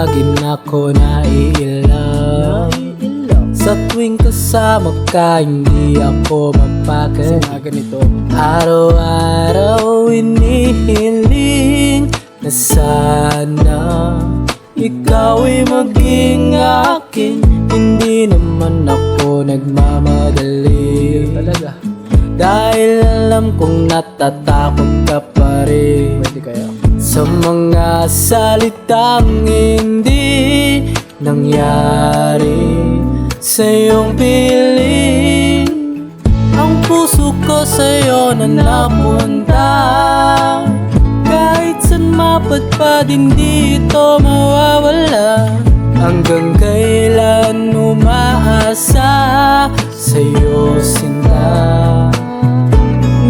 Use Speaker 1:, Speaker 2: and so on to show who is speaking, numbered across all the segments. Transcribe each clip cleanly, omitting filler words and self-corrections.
Speaker 1: tawagin ako naiilang. Sa tuwing kasama ka, hindi ako mapakali.
Speaker 2: Ganito.
Speaker 1: Araw-araw inihiling na sana ikaw ay maging akin. Hindi naman ako nagmamadali
Speaker 2: Talaga.
Speaker 1: dahil alam kong natatakot ka pa rin
Speaker 2: Pwede kaya?
Speaker 1: sa mga salitang hindi nangyari sa iyong piling. Ang puso ko sa'yo na napunta, kahit saan mapadpad hindi ito mawawala. Hanggang kailan umaasa sa'yo sinta,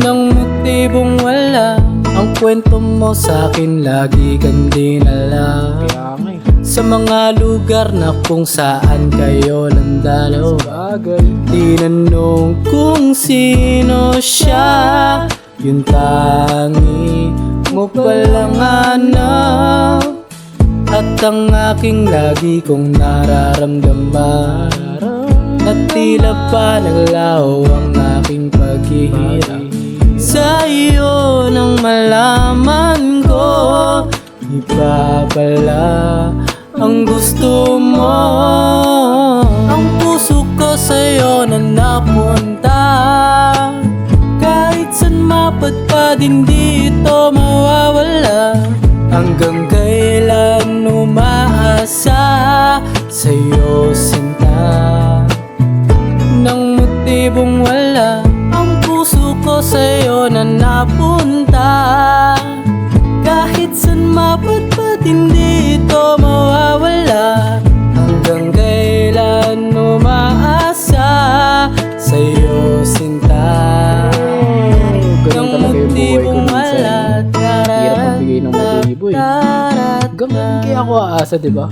Speaker 1: ng motibong wala. Ang kwento mo sa'kin lagi kang dinala
Speaker 2: Kaya nga eh.
Speaker 1: sa mga lugar na kung saan kayo nandalaw.
Speaker 2: Bagay.
Speaker 1: Tinanong kung sino siya, yung tangi mo palang hanap. At ang aking lagi kong nararamdaman, na tila pa naglaho ang aking paghihirap. Sa iyo nang malaman ko, iba pala ang gusto mo. Ang puso ko sa'yo na napunta, kahit saan mapadpad hindi ito mawawala. Hanggang kailan umaasa sa'yo sinta, ng motibong wala. Ang puso ko sa'yo na napunta, kahit saan mapadpad hindi ito mawawala. Hanggang kailan umaasa sa'yo sinta, ng motibong wala.
Speaker 2: Hirap magbigay ng motibo eh. Hanggang kaya ako aasa, diba?